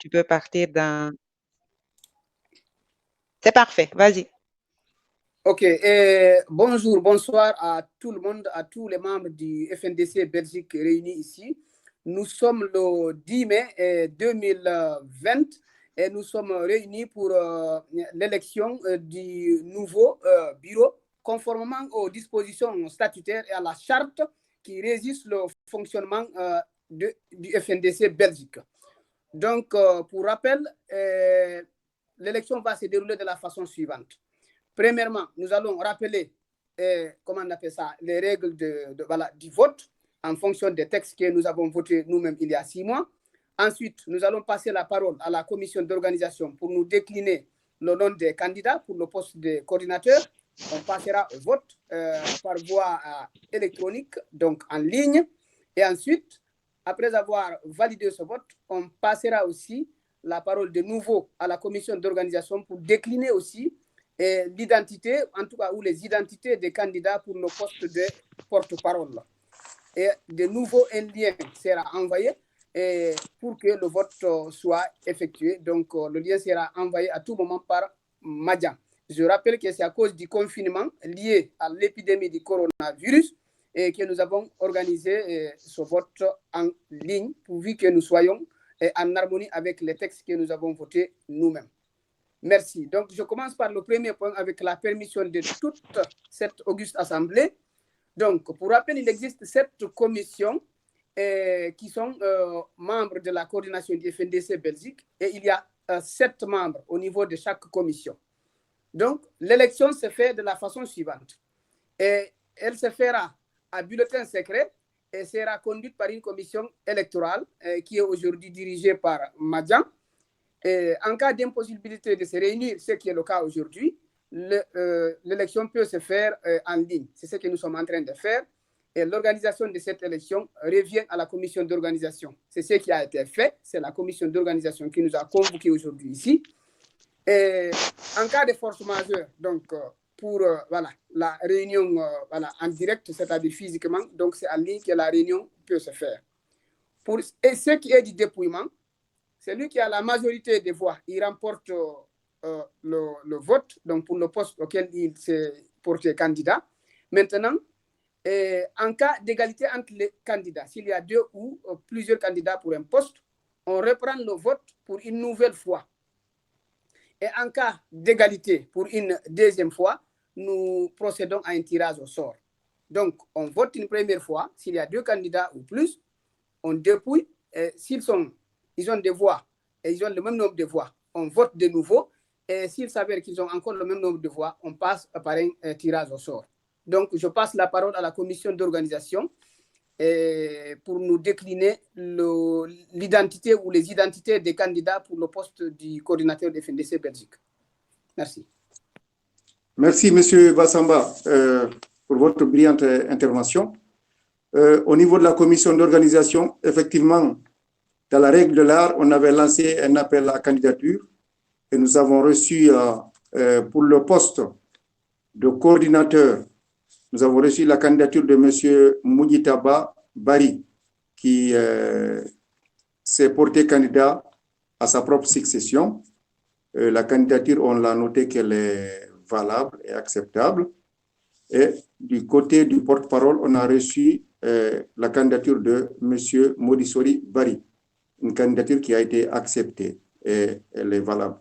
Tu peux partir dans... C'est parfait, vas-y. Ok, bonjour, bonsoir à tout le monde, à tous les membres du FNDC Belgique réunis ici. Nous sommes le 10 mai 2020 et nous sommes réunis pour l'élection du nouveau bureau conformément aux dispositions statutaires et à la charte qui régissent le fonctionnement du FNDC Belgique. Donc, pour rappel, l'élection va se dérouler de la façon suivante. Premièrement, nous allons rappeler, comment on appelle ça, les règles voilà, du vote en fonction des textes que nous avons votés nous-mêmes il y a 6 mois. Ensuite, nous allons passer la parole à la commission d'organisation pour nous décliner le nom des candidats pour le poste de coordinateur. On passera au vote par voie électronique, donc en ligne. Et ensuite, après avoir validé ce vote, on passera aussi la parole de nouveau à la commission d'organisation pour décliner aussi l'identité, en tout cas, ou les identités des candidats pour le poste de porte-parole. Et de nouveau, un lien sera envoyé pour que le vote soit effectué. Donc, le lien sera envoyé à tout moment par Madjan. Je rappelle que c'est à cause du confinement lié à l'épidémie du coronavirus et que nous avons organisé ce vote en ligne pourvu que nous soyons en harmonie avec les textes que nous avons votés nous-mêmes. Merci. Donc, je commence par le premier point avec la permission de toute cette auguste assemblée. Donc, pour rappel, il existe 7 commissions qui sont membres de la coordination du FNDC Belgique et il y a 7 membres au niveau de chaque commission. Donc, l'élection se fait de la façon suivante. Et elle se fera à bulletin secret et sera conduite par une commission électorale qui est aujourd'hui dirigée par Madjan. En cas d'impossibilité de se réunir, ce qui est le cas aujourd'hui, l'élection peut se faire en ligne. C'est ce que nous sommes en train de faire. Et l'organisation de cette élection revient à la commission d'organisation. C'est ce qui a été fait. C'est la commission d'organisation qui nous a convoqués aujourd'hui ici. Et en cas de force majeure, donc pour voilà, la réunion voilà, en direct, c'est-à-dire physiquement, donc c'est en ligne que la réunion peut se faire. Et ce qui est du dépouillement, celui qui a la majorité des voix, il remporte le vote, donc pour le poste auquel il s'est porté candidat. Maintenant, en cas d'égalité entre les candidats, s'il y a 2 ou plusieurs candidats pour un poste, on reprend le vote pour une nouvelle fois. Et en cas d'égalité pour une deuxième fois, nous procédons à un tirage au sort. Donc, on vote une première fois. S'il y a 2 candidats ou plus, on dépouille. Ils ont des voix et ils ont le même nombre de voix, on vote de nouveau. Et s'il s'avère qu'ils ont encore le même nombre de voix, on passe par un tirage au sort. Donc, je passe la parole à la commission d'organisation pour nous décliner l'identité ou les identités des candidats pour le poste du coordinateur de FNDC Belgique. Merci. Merci, M. Bassamba, pour votre brillante intervention. Au niveau de la commission d'organisation, effectivement, dans la règle de l'art, on avait lancé un appel à candidature et nous avons reçu pour le poste de coordinateur, nous avons reçu la candidature de M. Mouditaba Bari, qui s'est porté candidat à sa propre succession. La candidature, on l'a noté qu'elle est valable et acceptable. Et du côté du porte-parole, on a reçu la candidature de M. Modisori Bari, une candidature qui a été acceptée et elle est valable.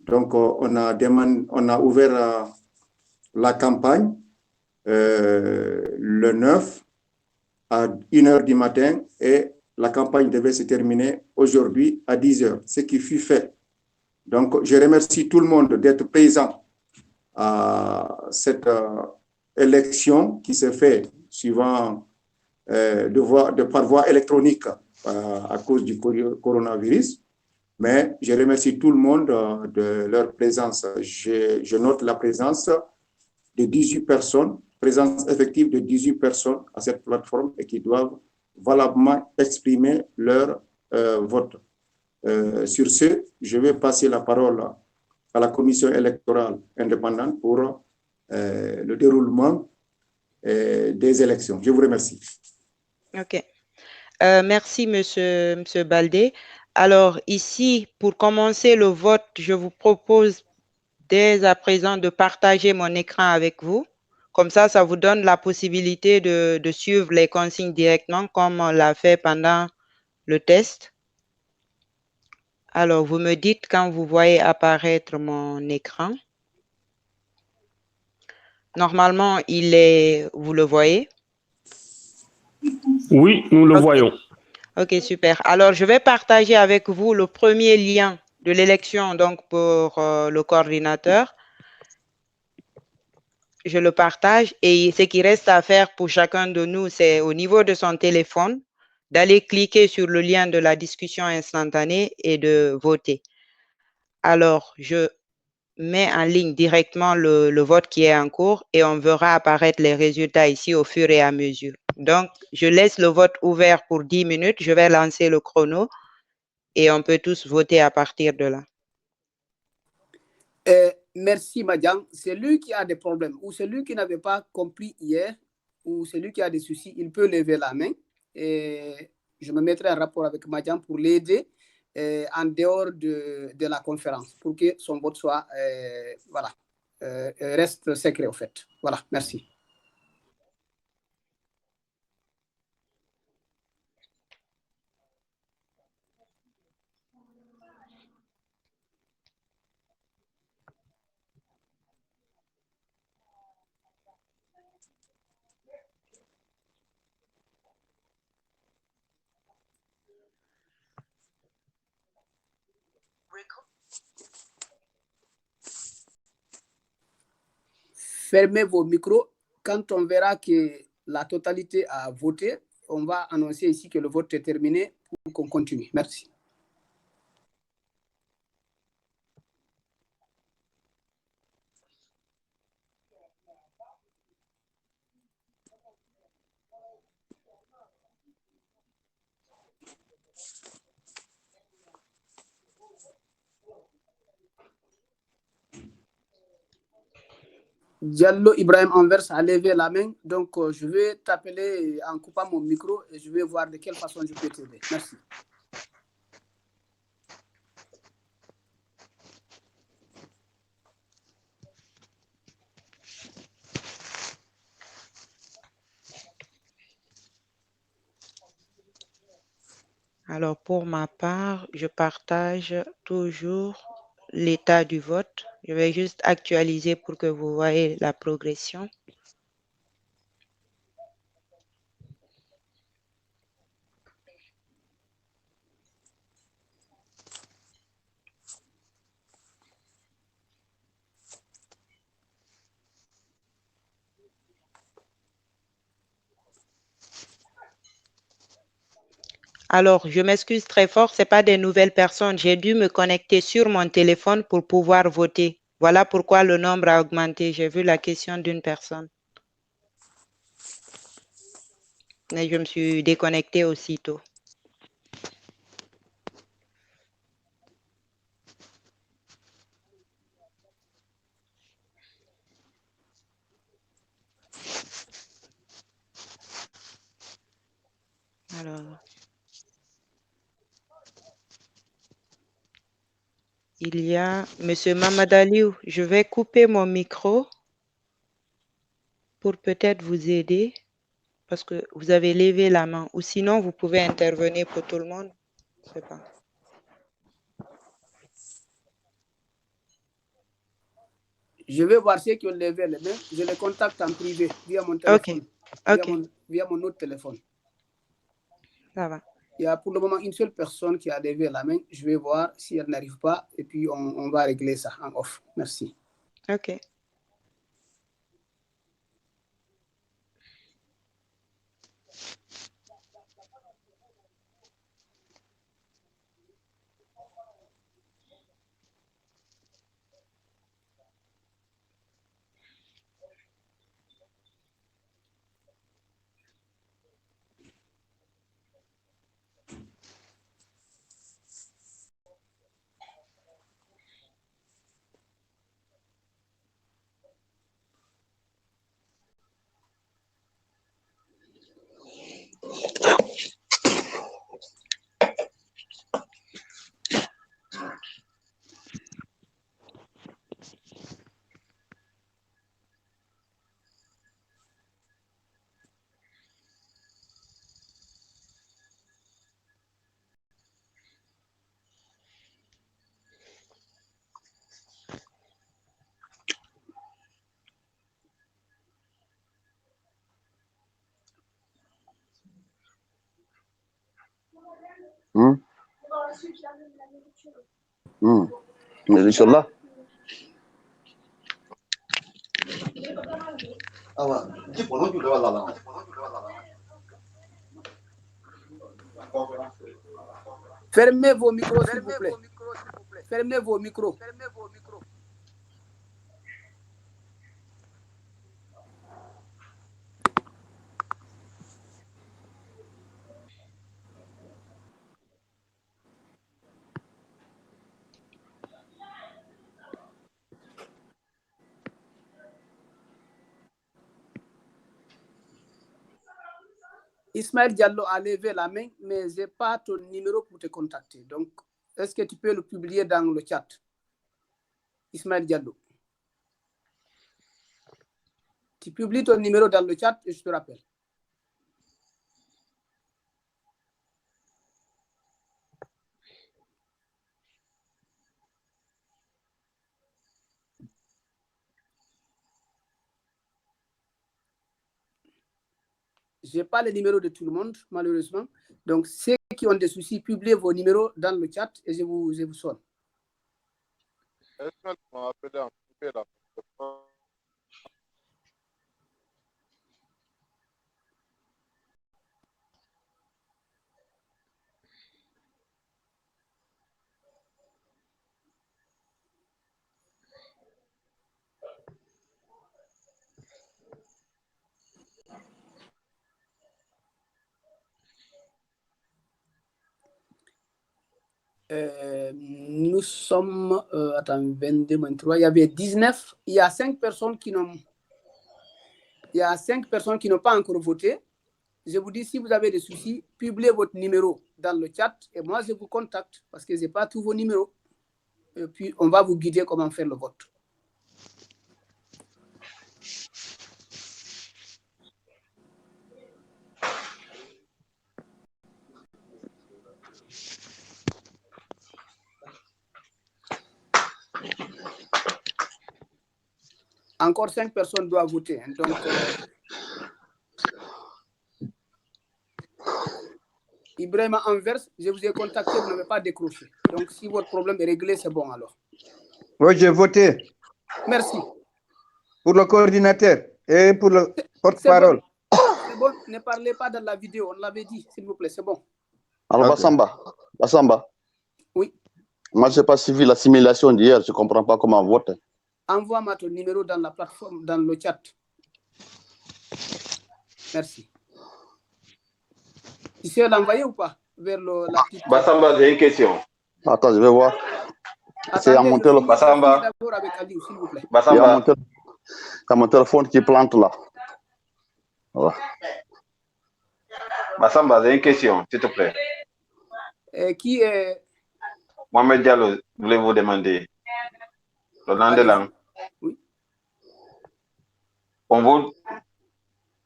Donc, on a ouvert la campagne le 9 à 1h du matin et la campagne devait se terminer aujourd'hui à 10h, ce qui fut fait. Donc, je remercie tout le monde d'être présent à cette élection qui s'est faite suivant par voie électronique à cause du coronavirus. Mais je remercie tout le monde de leur présence. Je note la présence de 18 personnes, présence effective de 18 personnes à cette plateforme et qui doivent valablement exprimer leur vote. Sur ce, je vais passer la parole à la commission électorale indépendante pour le déroulement des élections. Je vous remercie. OK. Merci, monsieur Baldé. Alors ici, pour commencer le vote, je vous propose dès à présent de partager mon écran avec vous. Comme ça vous donne la possibilité de suivre les consignes directement comme on l'a fait pendant le test. Alors, vous me dites quand vous voyez apparaître mon écran. Normalement, vous le voyez? Oui, nous le voyons. Ok, super. Alors, je vais partager avec vous le premier lien de l'élection donc pour le coordinateur. Je le partage et ce qui reste à faire pour chacun de nous, c'est au niveau de son téléphone, d'aller cliquer sur le lien de la discussion instantanée et de voter. Alors, je mets en ligne directement le vote qui est en cours et on verra apparaître les résultats ici au fur et à mesure. Donc, je laisse le vote ouvert pour 10 minutes. Je vais lancer le chrono et on peut tous voter à partir de là. Merci, Madian. C'est lui qui a des problèmes ou celui qui n'avait pas compris hier ou celui qui a des soucis, il peut lever la main et je me mettrai en rapport avec Madian pour l'aider en dehors de la conférence pour que son vote soit, voilà, reste secret au fait. Voilà, merci. Fermez vos micros. Quand on verra que la totalité a voté, on va annoncer ici que le vote est terminé pour qu'on continue. Merci. Diallo Ibrahim Anvers a levé la main, donc je vais t'appeler en coupant mon micro et je vais voir de quelle façon je peux t'aider. Merci. Alors, pour ma part, je partage toujours l'état du vote. Je vais juste actualiser pour que vous voyez la progression. Alors, je m'excuse très fort, ce n'est pas des nouvelles personnes. J'ai dû me connecter sur mon téléphone pour pouvoir voter. Voilà pourquoi le nombre a augmenté. J'ai vu la question d'une personne. Mais je me suis déconnectée aussitôt. Alors, il y a Monsieur Mamadaliou. Je vais couper mon micro pour peut-être vous aider parce que vous avez levé la main. Ou sinon, vous pouvez intervenir pour tout le monde. Je sais pas. Je vais voir ceux qui ont levé les mains. Je les contacte en privé via mon téléphone. Via mon autre téléphone. Ça va. Il y a pour le moment une seule personne qui a levé la main. Je vais voir si elle n'arrive pas et puis on va régler ça en off. Merci. OK. Mais Inch'Allah. Fermez vos micros, s'il vous plaît. Fermez vos micros. Ismaël Diallo a levé la main, mais je n'ai pas ton numéro pour te contacter. Donc, est-ce que tu peux le publier dans le chat? Ismaël Diallo. Tu publies ton numéro dans le chat et je te rappelle. Je n'ai pas le numéro de tout le monde, malheureusement. Donc, ceux qui ont des soucis, publiez vos numéros dans le chat et je vous sonne. Nous sommes, attends, 22, 23, il y avait 19. Il y a 5 personnes qui n'ont pas encore voté. Je vous dis, si vous avez des soucis, publiez votre numéro dans le chat et moi, je vous contacte parce que je n'ai pas tous vos numéros. Et puis, on va vous guider comment faire le vote. Encore 5 personnes doivent voter. Hein, donc, Ibrahim Anvers, je vous ai contacté, vous n'avez pas décroché. Donc, si votre problème est réglé, c'est bon alors. Oui, j'ai voté. Merci. Pour le coordinateur et pour le porte-parole. C'est bon, ne parlez pas dans la vidéo, on l'avait dit, s'il vous plaît, c'est bon. Alors, Okay. Bassamba. Oui. Moi, je n'ai pas suivi la simulation d'hier, je ne comprends pas comment on vote. Envoie-moi ton numéro dans la plateforme, dans le chat. Merci. Tu sais l'envoyer ou pas vers la petite... Bassamba, j'ai une question. Attends, je vais voir. C'est à mon téléphone. Bassamba. D'abord avec Ali, s'il vous plaît. Bassamba. C'est mon téléphone qui plante là. Ouais. Bassamba, j'ai une question, s'il te plaît. Qui est... Mohamed Diallo, voulez-vous demander? Le Landelang. Oui. On vote.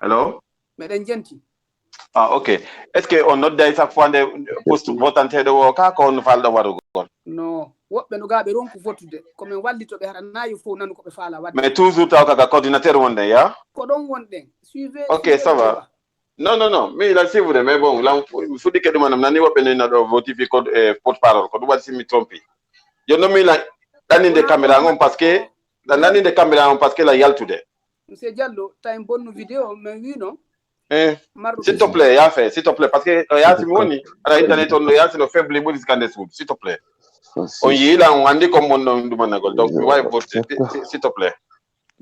Hello? Madame Genti. Ah, ok. Est-ce qu'on note d'ailleurs chaque fois des postes votants de Woka qu'on fait le Warugon? Non. Comme Mais toujours, tu as un coordinateur, Suivez. Ok, ça va. Non, non, non. Mais là, si vous voulez, mais bon, là, il faut dire que nous avons voté porte-parole. Quand vous si me trompez. Je nomme là, dans des caméras, parce que, dans des caméras, parce que là, il y a tout. Monsieur Diallo, tu as une bonne vidéo, mais oui, non? S'il te plaît, il fait, s'il te plaît, parce que il y a Simoni, à l'internet, on a le faible niveau s'il te plaît. On y est là, on dit comme on demande, donc, s'il te plaît.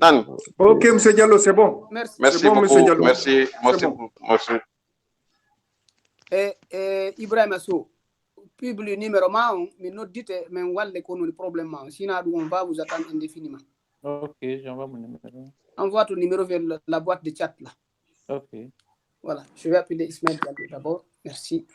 Non. Ok, M. Diallo, c'est bon. Merci. Merci Bon, beaucoup. Monsieur Diallo. Merci. Merci. Bon. Merci. Ibrahim Asso, publie le numéro, mais nous dites, mais on va le connaître le problème. Sinon, on va vous attendre indéfiniment. Ok, j'envoie mon numéro. Envoie ton numéro vers la boîte de chat là. Ok. Voilà, je vais appeler Ismaël Diallo d'abord. Merci.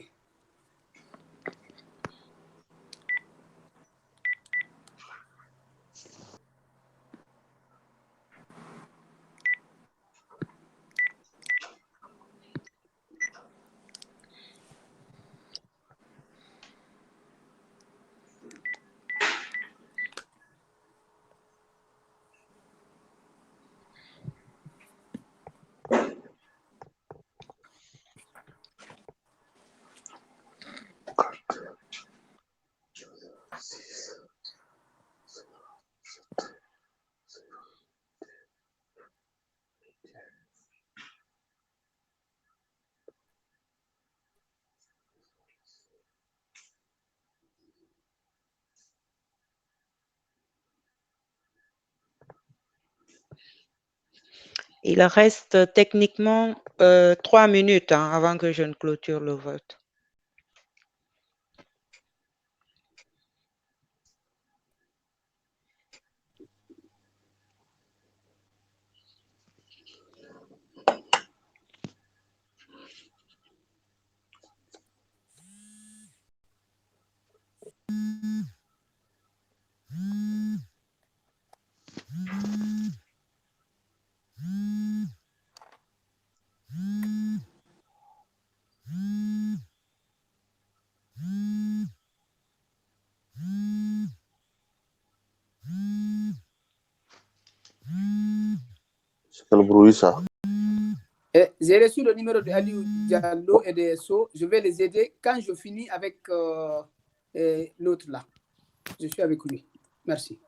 Il reste techniquement 3 minutes avant que je ne clôture le vote. C'est quel bruit ça? J'ai reçu le numéro de Aliou Diallo et de SO. Je vais les aider quand je finis avec l'autre là. Je suis avec lui. Merci.